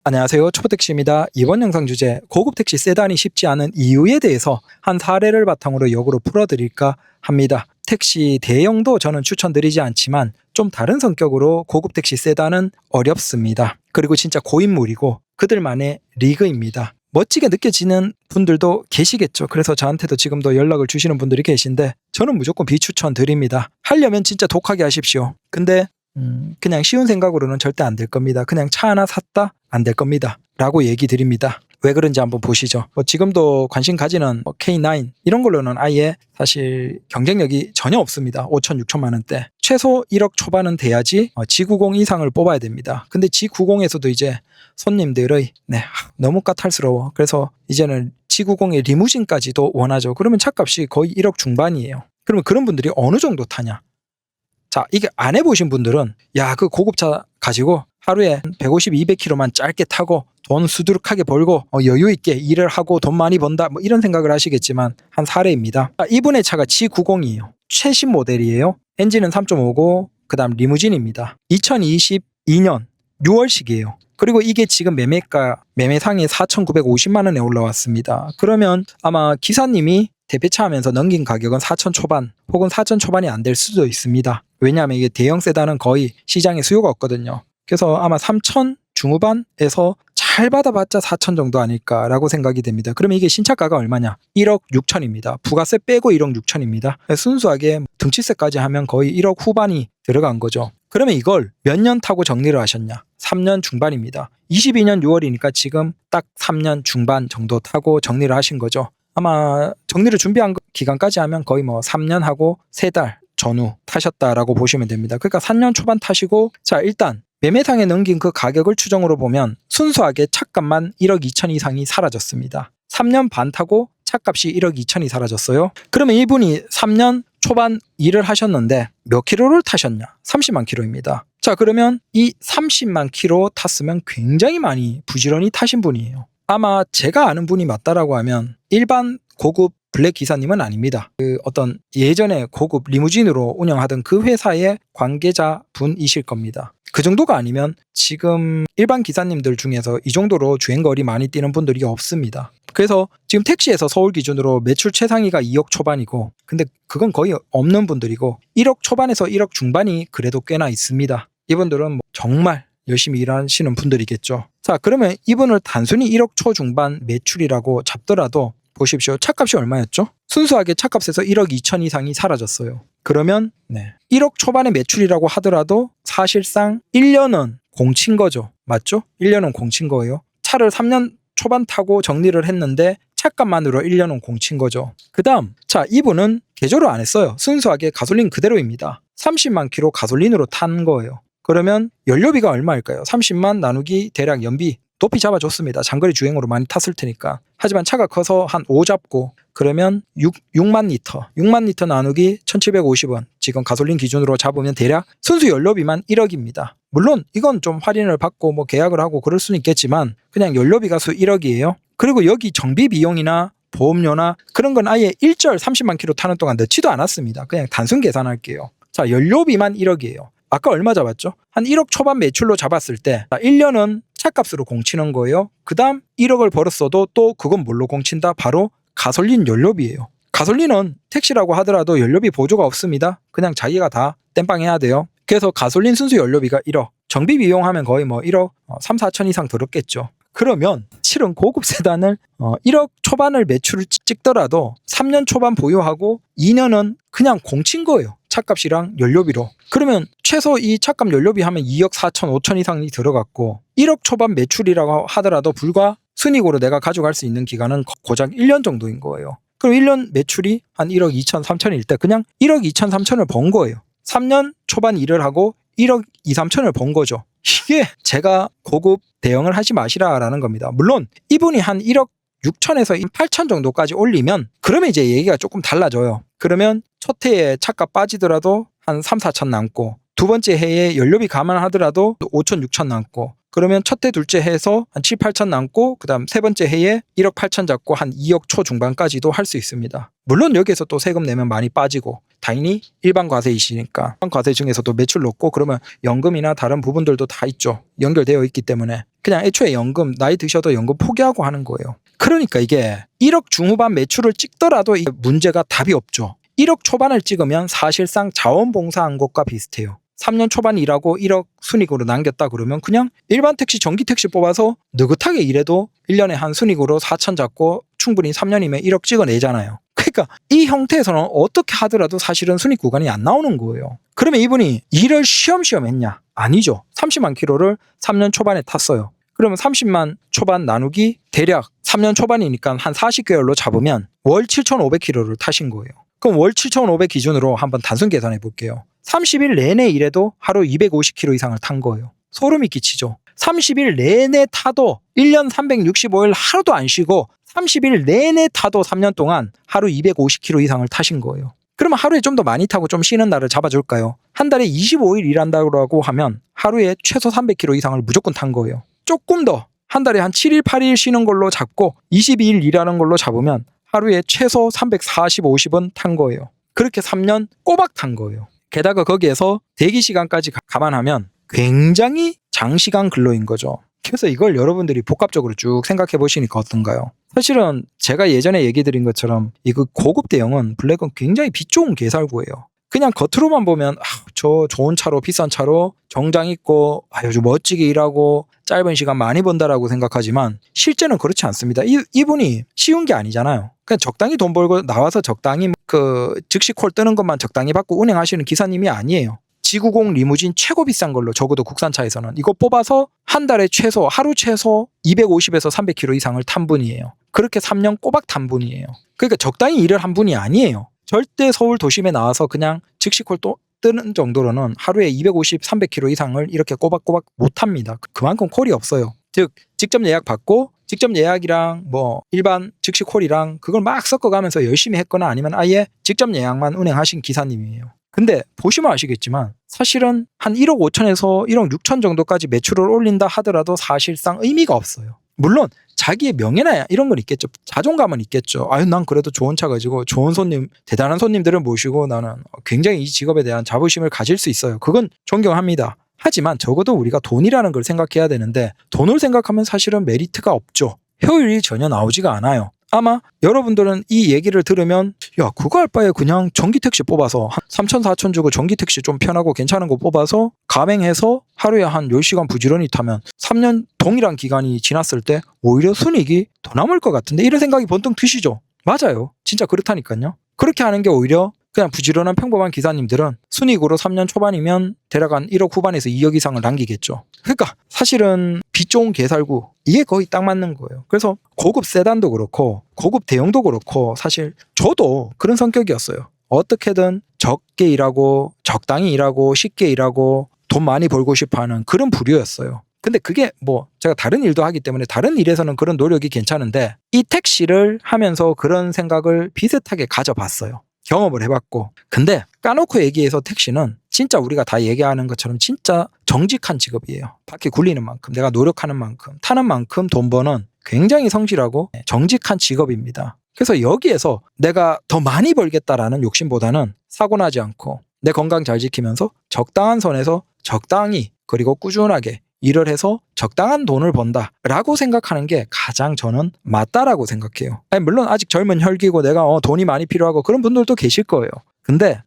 안녕하세요. 초보택시입니다. 이번 영상 주제 고급 택시 세단이 쉽지 않은 이유에 대해서 한 사례를 바탕으로 역으로 풀어드릴까 합니다. 택시 대형도 저는 추천드리지 않지만 좀 다른 성격으로 고급 택시 세단은 어렵습니다. 그리고 진짜 고인물이고 그들만의 리그입니다. 멋지게 느껴지는 분들도 계시겠죠. 그래서 저한테도 지금도 연락을 주시는 분들이 계신데 저는 무조건 비추천 드립니다. 하려면 진짜 독하게 하십시오. 근데 그냥 쉬운 생각으로는 절대 안 될 겁니다. 그냥 차 하나 샀다? 안 될 겁니다. 라고 얘기 드립니다. 왜 그런지 한번 보시죠. 지금도 관심 가지는 K9 이런 걸로는 아예 사실 경쟁력이 전혀 없습니다. 5천, 6천만 원대. 최소 1억 초반은 돼야지 G90 이상을 뽑아야 됩니다. 근데 G90에서도 이제 손님들의 너무 까탈스러워. 그래서 이제는 G90의 리무진까지도 원하죠. 그러면 차값이 거의 1억 중반이에요. 그러면 그런 분들이 어느 정도 타냐? 자, 이게 안 해보신 분들은 그 고급차 가지고 하루에 150, 200km만 짧게 타고 돈 수두룩하게 벌고 여유 있게 일을 하고 돈 많이 번다 이런 생각을 하시겠지만 한 사례입니다. 이분의 차가 G90이에요. 최신 모델이에요. 엔진은 3.5고 그 다음 리무진입니다. 2022년 6월식이에요. 그리고 이게 지금 매매상이 4,950만 원에 올라왔습니다. 그러면 아마 기사님이 대표차 하면서 넘긴 가격은 4천 초반 혹은 4천 초반이 안 될 수도 있습니다. 왜냐하면 이게 대형 세단은 거의 시장에 수요가 없거든요. 그래서 아마 3천 중후반에서 잘 받아봤자 4천 정도 아닐까라고 생각이 됩니다. 그러면 이게 신차가가 얼마냐? 1억 6천입니다. 부가세 빼고 1억 6천입니다. 순수하게 등치세까지 하면 거의 1억 후반이 들어간 거죠. 그러면 이걸 몇 년 타고 정리를 하셨냐? 3년 중반입니다. 22년 6월이니까 지금 딱 3년 중반 정도 타고 정리를 하신 거죠. 아마 정리를 준비한 기간까지 하면 거의 3년 하고 3달 전후 타셨다라고 보시면 됩니다. 그러니까 3년 초반 타시고 일단 매매상에 넘긴 그 가격을 추정으로 보면 순수하게 차값만 1억 2천 이상이 사라졌습니다. 3년 반 타고 차값이 1억 2천이 사라졌어요. 그러면 이분이 3년 초반 일을 하셨는데 몇 킬로를 타셨냐? 30만 킬로입니다. 그러면 이 30만 킬로 탔으면 굉장히 많이 부지런히 타신 분이에요. 아마 제가 아는 분이 맞다라고 하면 일반 고급 블랙 기사님은 아닙니다. 어떤 예전에 고급 리무진으로 운영하던 그 회사의 관계자 분이실 겁니다. 그 정도가 아니면 지금 일반 기사님들 중에서 이 정도로 주행거리 많이 뛰는 분들이 없습니다. 그래서 지금 택시에서 서울 기준으로 매출 최상위가 2억 초반이고 근데 그건 거의 없는 분들이고 1억 초반에서 1억 중반이 그래도 꽤나 있습니다. 이분들은 정말 열심히 일하시는 분들이겠죠. 그러면 이분을 단순히 1억 초중반 매출이라고 잡더라도 보십시오. 차값이 얼마였죠? 순수하게 차값에서 1억 2천 이상이 사라졌어요. 그러면 1억 초반의 매출이라고 하더라도 사실상 1년은 공친 거죠. 맞죠? 1년은 공친 거예요. 차를 3년 초반 타고 정리를 했는데 차값만으로 1년은 공친 거죠. 그 다음 이분은 개조를 안 했어요. 순수하게 가솔린 그대로입니다. 30만 킬로 가솔린으로 탄 거예요. 그러면 연료비가 얼마일까요? 30만 나누기 대략 연비 높이 잡아줬습니다. 장거리 주행으로 많이 탔을 테니까. 하지만 차가 커서 한 5 잡고 그러면 6만 리터 6만 리터 나누기 1750원 지금 가솔린 기준으로 잡으면 대략 순수 연료비만 1억입니다. 물론 이건 좀 할인을 받고 계약을 하고 그럴 수는 있겠지만 그냥 연료비가 수 1억이에요. 그리고 여기 정비 비용이나 보험료나 그런 건 아예 일절 30만 킬로 타는 동안 넣지도 않았습니다. 그냥 단순 계산할게요. 연료비만 1억이에요. 아까 얼마 잡았죠? 한 1억 초반 매출로 잡았을 때 1년은 차값으로 공치는 거예요. 그 다음 1억을 벌었어도 또 그건 뭘로 공친다? 바로 가솔린 연료비예요. 가솔린은 택시라고 하더라도 연료비 보조가 없습니다. 그냥 자기가 다 땜빵해야 돼요. 그래서 가솔린 순수 연료비가 1억 정비 비용하면 거의 1억 3, 4천 이상 들었겠죠. 그러면 실은 고급 세단을 1억 초반을 매출을 찍더라도 3년 초반 보유하고 2년은 그냥 공친 거예요. 차값이랑 연료비로. 그러면 최소 이 차값 연료비 하면 2억 4천 5천 이상이 들어갔고 1억 초반 매출이라고 하더라도 불과 순이익으로 내가 가져갈 수 있는 기간은 고작 1년 정도인 거예요. 그럼 1년 매출이 한 1억 2천 3천일 때 그냥 1억 2천 3천을 번 거예요. 3년 초반 일을 하고 1억 2, 3천을 번 거죠. 이게 제가 고급 대형을 하지 마시라라는 겁니다. 물론 이분이 한 1억 6천에서 8천 정도까지 올리면 그러면 이제 얘기가 조금 달라져요. 그러면 첫 해에 차값 빠지더라도 한 3, 4천 남고 두 번째 해에 연료비 감안하더라도 5천, 6천 남고 그러면 첫 해, 둘째 해에서 한 7, 8천 남고 그다음 세 번째 해에 1억 8천 잡고 한 2억 초중반까지도 할 수 있습니다. 물론 여기에서 또 세금 내면 많이 빠지고 당연히 일반 과세이시니까 과세 중에서도 매출 높고 그러면 연금이나 다른 부분들도 다 있죠. 연결되어 있기 때문에 그냥 애초에 연금 나이 드셔도 연금 포기하고 하는 거예요. 그러니까 이게 1억 중후반 매출을 찍더라도 이 문제가 답이 없죠. 1억 초반을 찍으면 사실상 자원봉사한 것과 비슷해요. 3년 초반 일하고 1억 순이익으로 남겼다 그러면 그냥 일반 택시, 전기 택시 뽑아서 느긋하게 일해도 1년에 한 순이익으로 4천 잡고 충분히 3년이면 1억 찍어내잖아요. 그러니까 이 형태에서는 어떻게 하더라도 사실은 순이익 구간이 안 나오는 거예요. 그러면 이분이 일을 쉬엄쉬엄 했냐? 아니죠. 30만 킬로를 3년 초반에 탔어요. 그러면 30만 초반 나누기 대략 3년 초반이니까 한 40개월로 잡으면 월 7,500km를 타신 거예요. 그럼 월 7,500 기준으로 한번 단순 계산해 볼게요. 30일 내내 일해도 하루 250km 이상을 탄 거예요. 소름이 끼치죠. 30일 내내 타도 1년 365일 하루도 안 쉬고 30일 내내 타도 3년 동안 하루 250km 이상을 타신 거예요. 그러면 하루에 좀 더 많이 타고 좀 쉬는 날을 잡아줄까요? 한 달에 25일 일한다고 하면 하루에 최소 300km 이상을 무조건 탄 거예요. 조금 더 한 달에 한 7일, 8일 쉬는 걸로 잡고 22일 일하는 걸로 잡으면 하루에 최소 340, 50은 탄 거예요. 그렇게 3년 꼬박 탄 거예요. 게다가 거기에서 대기 시간까지 감안하면 굉장히 장시간 근로인 거죠. 그래서 이걸 여러분들이 복합적으로 쭉 생각해 보시니까 어떤가요? 사실은 제가 예전에 얘기 드린 것처럼 이거 고급 대형은 블랙은 굉장히 빛 좋은 개살구예요. 그냥 겉으로만 보면 저 좋은 차로 비싼 차로 정장 입고 아주 멋지게 일하고 짧은 시간 많이 번다라고 생각하지만 실제는 그렇지 않습니다. 이분이 쉬운 게 아니잖아요. 그냥 적당히 돈 벌고 나와서 적당히 즉시 콜 뜨는 것만 적당히 받고 운행하시는 기사님이 아니에요. 지구공 리무진 최고 비싼 걸로 적어도 국산차에서는 이거 뽑아서 한 달에 하루 최소 250에서 300km 이상을 탄 분이에요. 그렇게 3년 꼬박 탄 분이에요. 그러니까 적당히 일을 한 분이 아니에요. 절대 서울 도심에 나와서 그냥 즉시 콜 뜨는 정도로는 하루에 250, 300km 이상을 이렇게 꼬박꼬박 못 합니다. 그만큼 콜이 없어요. 즉 직접 예약 받고 직접 예약이랑 일반 즉시 콜이랑 그걸 막 섞어가면서 열심히 했거나 아니면 아예 직접 예약만 운행하신 기사님이에요. 근데 보시면 아시겠지만 사실은 한 1억 5천에서 1억 6천 정도까지 매출을 올린다 하더라도 사실상 의미가 없어요. 물론 자기의 명예나 이런 건 있겠죠. 자존감은 있겠죠. 난 그래도 좋은 차 가지고 좋은 손님, 대단한 손님들을 모시고 나는 굉장히 이 직업에 대한 자부심을 가질 수 있어요. 그건 존경합니다. 하지만 적어도 우리가 돈이라는 걸 생각해야 되는데 돈을 생각하면 사실은 메리트가 없죠. 효율이 전혀 나오지가 않아요. 아마 여러분들은 이 얘기를 들으면 야 그거 할 바에 그냥 전기택시 뽑아서 한 3천 4천 주고 전기택시 좀 편하고 괜찮은 거 뽑아서 가맹해서 하루에 한 10시간 부지런히 타면 3년 동일한 기간이 지났을 때 오히려 순이익이 더 남을 것 같은데 이런 생각이 번뜩 드시죠. 맞아요. 진짜 그렇다니까요. 그렇게 하는 게 오히려 그냥 부지런한 평범한 기사님들은 순이익으로 3년 초반이면 대략 한 1억 후반에서 2억 이상을 남기겠죠. 그러니까 사실은 빛 좋은 개살구 이게 거의 딱 맞는 거예요. 그래서 고급 세단도 그렇고 고급 대형도 그렇고 사실 저도 그런 성격이었어요. 어떻게든 적게 일하고 적당히 일하고 쉽게 일하고 돈 많이 벌고 싶어하는 그런 부류였어요. 근데 그게 제가 다른 일도 하기 때문에 다른 일에서는 그런 노력이 괜찮은데 이 택시를 하면서 그런 생각을 비슷하게 가져봤어요. 경험을 해봤고. 근데 까놓고 얘기해서 택시는 진짜 우리가 다 얘기하는 것처럼 진짜 정직한 직업이에요. 바퀴 굴리는 만큼 내가 노력하는 만큼 타는 만큼 돈 버는 굉장히 성실하고 정직한 직업입니다. 그래서 여기에서 내가 더 많이 벌겠다라는 욕심보다는 사고 나지 않고 내 건강 잘 지키면서 적당한 선에서 적당히 그리고 꾸준하게 일을 해서 적당한 돈을 번다라고 생각하는 게 가장 저는 맞다라고 생각해요. 물론 아직 젊은 혈기고 내가 돈이 많이 필요하고 그런 분들도 계실 거예요. 근데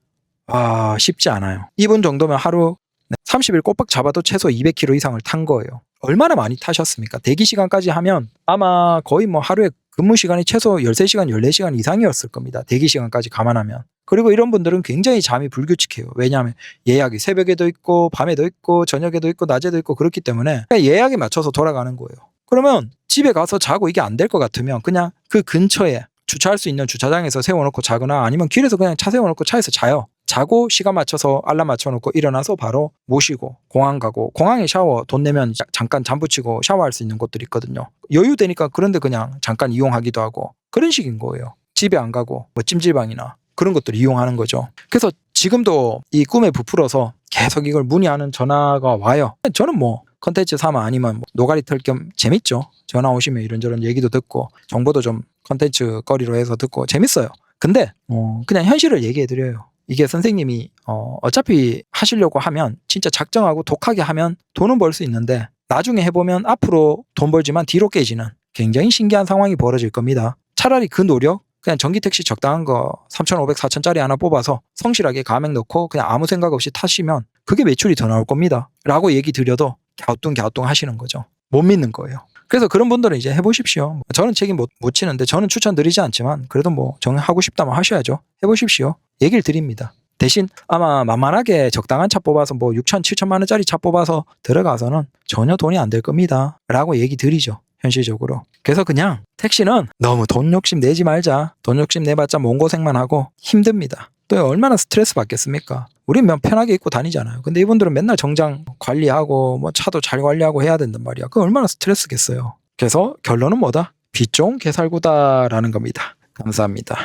쉽지 않아요. 이분 정도면 하루 30일 꼬박 잡아도 최소 200km 이상을 탄 거예요. 얼마나 많이 타셨습니까? 대기 시간까지 하면 아마 거의 하루에 근무 시간이 최소 13시간, 14시간 이상이었을 겁니다. 대기 시간까지 감안하면. 그리고 이런 분들은 굉장히 잠이 불규칙해요. 왜냐하면 예약이 새벽에도 있고 밤에도 있고 저녁에도 있고 낮에도 있고 그렇기 때문에 예약에 맞춰서 돌아가는 거예요. 그러면 집에 가서 자고 이게 안 될 것 같으면 그냥 그 근처에 주차할 수 있는 주차장에서 세워놓고 자거나 아니면 길에서 그냥 차 세워놓고 차에서 자요. 자고 시간 맞춰서 알람 맞춰놓고 일어나서 바로 모시고 공항 가고 공항에 샤워 돈 내면 잠깐 잠 붙이고 샤워할 수 있는 곳들이 있거든요. 여유 되니까 그런데 그냥 잠깐 이용하기도 하고 그런 식인 거예요. 집에 안 가고 찜질방이나 그런 것들 이용하는 거죠. 그래서 지금도 이 꿈에 부풀어서 계속 이걸 문의하는 전화가 와요. 저는 컨텐츠 삼아 아니면 뭐 노가리 털 겸 재밌죠. 전화 오시면 이런저런 얘기도 듣고 정보도 좀 컨텐츠 거리로 해서 듣고 재밌어요. 근데 그냥 현실을 얘기해 드려요. 이게 선생님이 어차피 하시려고 하면 진짜 작정하고 독하게 하면 돈은 벌 수 있는데 나중에 해보면 앞으로 돈 벌지만 뒤로 깨지는 굉장히 신기한 상황이 벌어질 겁니다. 차라리 그 노력 그냥 전기택시 적당한 거 3,500, 4,000짜리 하나 뽑아서 성실하게 가맹 넣고 그냥 아무 생각 없이 타시면 그게 매출이 더 나올 겁니다. 라고 얘기 드려도 갸우뚱 하시는 거죠. 못 믿는 거예요. 그래서 그런 분들은 이제 해보십시오. 저는 책임 못 지는데 저는 추천드리지 않지만 그래도 뭐 정하고 싶다면 하셔야죠. 해보십시오. 얘기를 드립니다. 대신 아마 만만하게 적당한 차 뽑아서 뭐 6천, 7천만 원짜리 차 뽑아서 들어가서는 전혀 돈이 안 될 겁니다. 라고 얘기 드리죠. 현실적으로. 그래서 그냥 택시는 너무 돈 욕심 내지 말자. 돈 욕심 내봤자 몸 고생만 하고 힘듭니다. 또 얼마나 스트레스 받겠습니까? 우린 편하게 입고 다니잖아요. 근데 이분들은 맨날 정장 관리하고 뭐 차도 잘 관리하고 해야 된단 말이야. 그 얼마나 스트레스겠어요. 그래서 결론은 뭐다? 빚 좋은 개살구다라는 겁니다. 감사합니다.